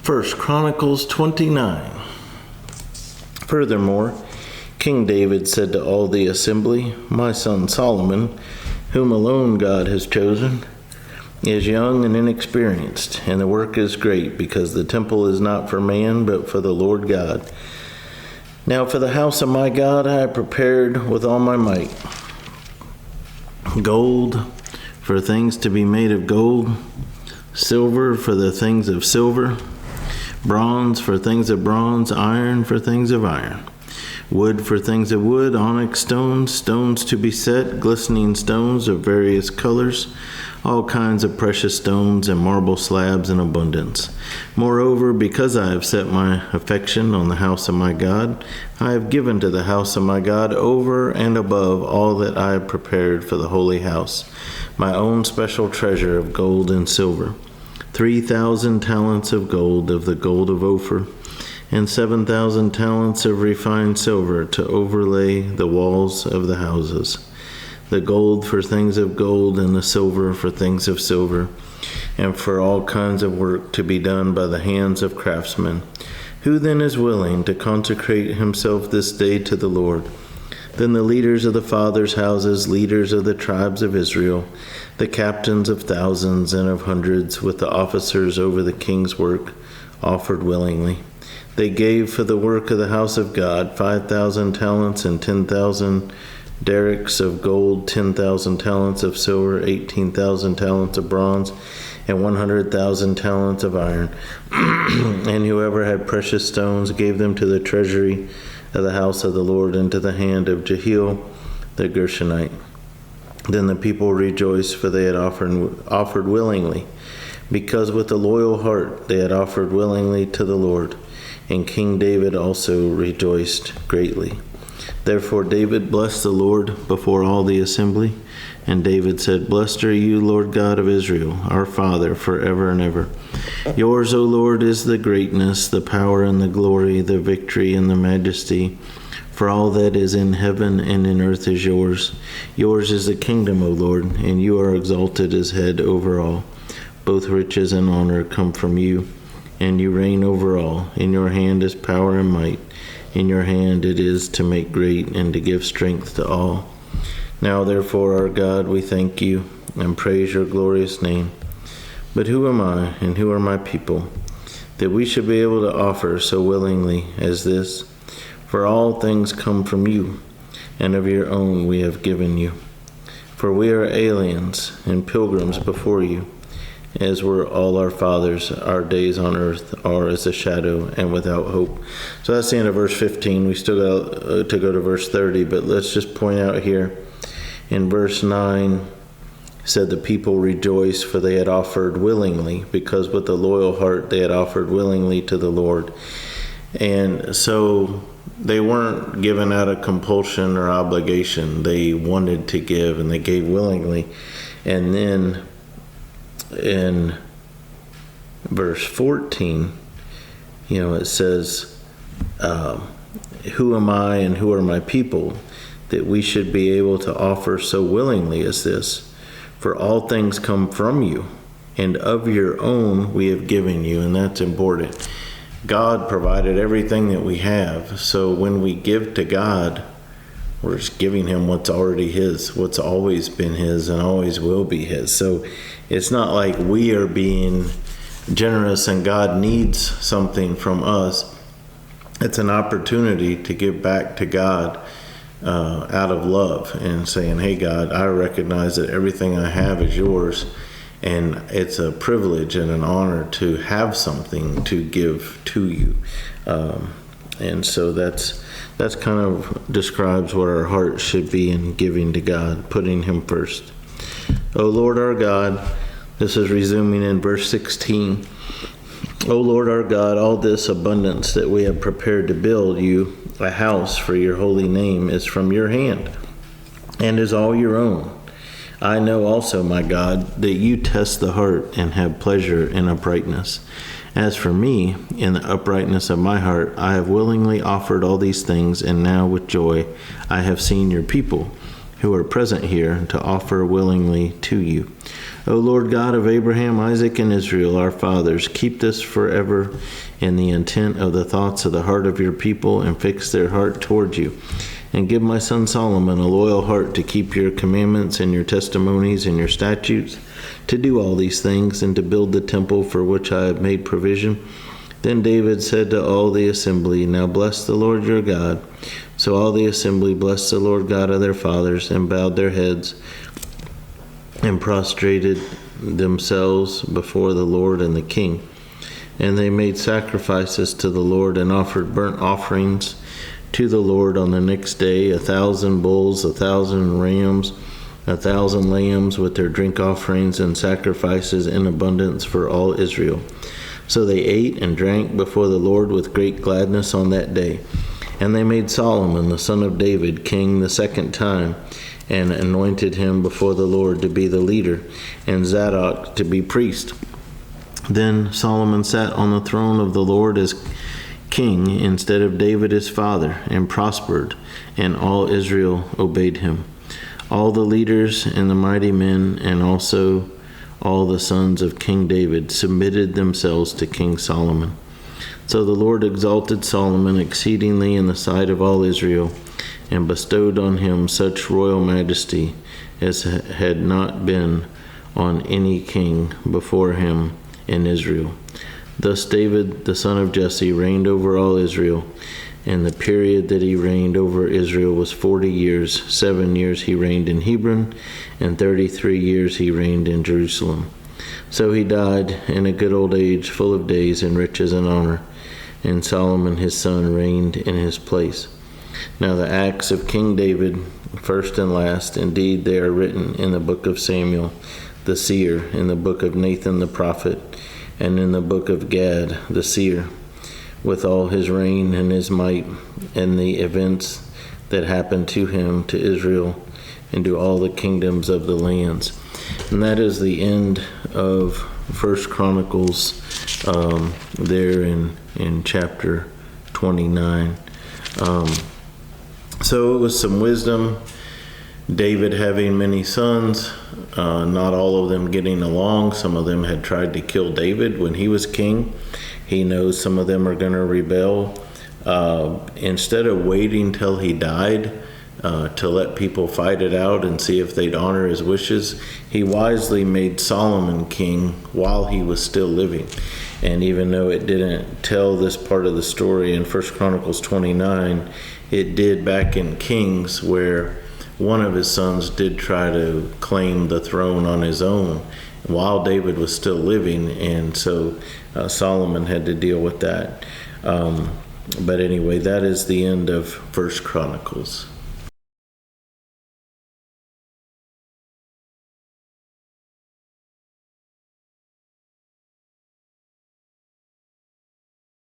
First Chronicles 29. Furthermore, King David said to all the assembly, "My son Solomon, whom alone God has chosen, is young and inexperienced, and the work is great, because the temple is not for man, but for the Lord God. Now for the house of my God I have prepared with all my might gold for things to be made of gold, silver for the things of silver, bronze for things of bronze, iron for things of iron, wood for things of wood, onyx stones, stones to be set, glistening stones of various colors, all kinds of precious stones, and marble slabs in abundance. Moreover, because I have set my affection on the house of my God, I have given to the house of my God over and above all that I have prepared for the holy house, my own special treasure of gold and silver, 3,000 talents of gold, of the gold of Ophir, and 7,000 talents of refined silver to overlay the walls of the houses, the gold for things of gold, and the silver for things of silver, and for all kinds of work to be done by the hands of craftsmen. Who then is willing to consecrate himself this day to the Lord? Then the leaders of the fathers' houses, leaders of the tribes of Israel, the captains of thousands and of hundreds, with the officers over the king's work, offered willingly. They gave for the work of the house of God 5,000 talents and 10,000 derricks of gold, 10,000 talents of silver, 18,000 talents of bronze, and 100,000 talents of iron. And whoever had precious stones gave them to the treasury of the house of the Lord, into the hand of Jehiel the Gershonite. Then the people rejoiced, for they had offered willingly, because with a loyal heart they had offered willingly to the Lord. And King David also rejoiced greatly. Therefore David blessed the Lord before all the assembly. And David said, "Blessed are you, Lord God of Israel, our Father, forever and ever. Yours, O Lord, is the greatness, the power, and the glory, the victory, and the majesty. For all that is in heaven and in earth is yours. Yours is the kingdom, O Lord, and you are exalted as head over all. Both riches and honor come from you, and you reign over all. In your hand is power and might. In your hand it is to make great and to give strength to all. Now therefore, our God, we thank you and praise your glorious name. But who am I and who are my people, that we should be able to offer so willingly as this? For all things come from you, and of your own we have given you. For we are aliens and pilgrims before you, as were all our fathers. Our days on earth are as a shadow and without hope." So that's the end of verse 15. We still got to go to verse 30, but let's just point out here in verse 9, said the people rejoiced, for they had offered willingly, because with a loyal heart they had offered willingly to the Lord. And so they weren't given out of compulsion or obligation. They wanted to give, and they gave willingly. And then in verse 14, it says, who am I and who are my people, that we should be able to offer so willingly as this? For all things come from you, and of your own we have given you. And that's important. God provided everything that we have. So when we give to God, we're just giving him what's already his, what's always been his and always will be his. So it's not like we are being generous and God needs something from us. It's an opportunity to give back to God out of love and saying, "Hey God, I recognize that everything I have is yours, and it's a privilege and an honor to have something to give to you." And so that's kind of describes what our heart should be in giving to God, putting him first. O Lord our God, this is resuming in verse 16. O Lord our God, all this abundance that we have prepared to build you a house for your holy name is from your hand, and is all your own. I know also, my God, that you test the heart and have pleasure in uprightness. As for me, in the uprightness of my heart, I have willingly offered all these things, and now with joy I have seen your people, who are present here, to offer willingly to you. O Lord God of Abraham, Isaac, and Israel, our fathers, keep this forever in the intent of the thoughts of the heart of your people, and fix their heart toward you. And give my son Solomon a loyal heart to keep your commandments and your testimonies and your statutes, to do all these things, and to build the temple for which I have made provision. Then David said to all the assembly, Now bless the Lord your God. So all the assembly blessed the Lord God of their fathers, and bowed their heads, and prostrated themselves before the Lord and the king. And they made sacrifices to the Lord, and offered burnt offerings to the Lord on the next day, 1,000 bulls, 1,000 rams, 1,000 lambs, with their drink offerings and sacrifices in abundance for all Israel. So they ate and drank before the Lord with great gladness on that day. And they made Solomon, the son of David, king the second time, and anointed him before the Lord to be the leader, and Zadok to be priest. Then Solomon sat on the throne of the Lord as king instead of David his father, and prospered, and all Israel obeyed him. All the leaders and the mighty men, and also all the sons of King David, submitted themselves to King Solomon. So the Lord exalted Solomon exceedingly in the sight of all Israel, and bestowed on him such royal majesty as had not been on any king before him in Israel. Thus David, the son of Jesse, reigned over all Israel, and the period that he reigned over Israel was 40 years. 7 years he reigned in Hebron, and 33 years he reigned in Jerusalem. So he died in a good old age, full of days and riches and honor, and Solomon his son reigned in his place. Now the acts of King David, first and last, indeed they are written in the book of Samuel the seer, in the book of Nathan the prophet, and in the book of Gad the seer, with all his reign and his might, and the events that happened to him, to Israel, and to all the kingdoms of the lands. And that is the end of First Chronicles, there in chapter 29. So it was some wisdom. David having many sons, not all of them getting along. Some of them had tried to kill David when he was king. He knows some of them are going to rebel. Instead of waiting till he died to let people fight it out and see if they'd honor his wishes, he wisely made Solomon king while he was still living. And even though it didn't tell this part of the story in 1 Chronicles 29, it did back in Kings, where one of his sons did try to claim the throne on his own while David was still living, and so Solomon had to deal with that. But anyway, that is the end of 1 Chronicles.